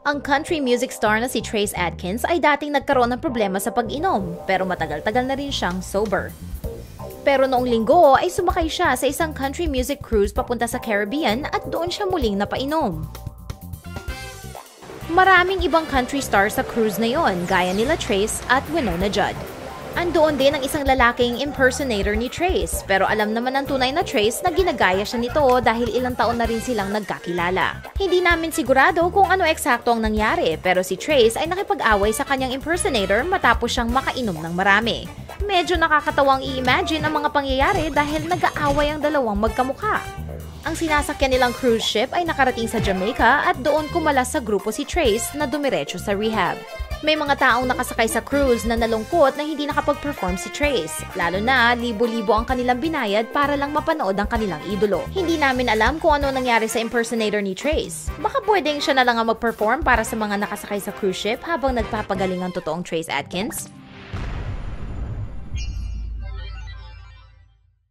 Ang country music star na si Trace Adkins ay dating nagkaroon ng problema sa pag-inom, pero matagal-tagal na rin siyang sober. Pero noong linggo ay sumakay siya sa isang country music cruise papunta sa Caribbean at doon siya muling napainom. Maraming ibang country stars sa cruise na yon, gaya nila Trace at Winona Judd. Andoon din ang isang lalaking impersonator ni Trace, pero alam naman ng tunay na Trace na ginagaya siya nito dahil ilang taon na rin silang nagkakilala. Hindi namin sigurado kung ano eksakto ang nangyari, pero si Trace ay nakipag-away sa kanyang impersonator matapos siyang makainom ng marami. Medyo nakakatawang i-imagine ang mga pangyayari dahil nag-aaway ang dalawang magkamukha. Ang sinasakyan nilang cruise ship ay nakarating sa Jamaica at doon kumalas sa grupo si Trace na dumiretso sa rehab. May mga taong nakasakay sa cruise na nalungkot na hindi nakapag-perform si Trace, lalo na libo-libo ang kanilang binayad para lang mapanood ang kanilang idolo. Hindi namin alam kung ano nangyari sa impersonator ni Trace. Baka pwedeng siya na lang ang mag-perform para sa mga nakasakay sa cruise ship habang nagpapagaling ang totoong Trace Adkins.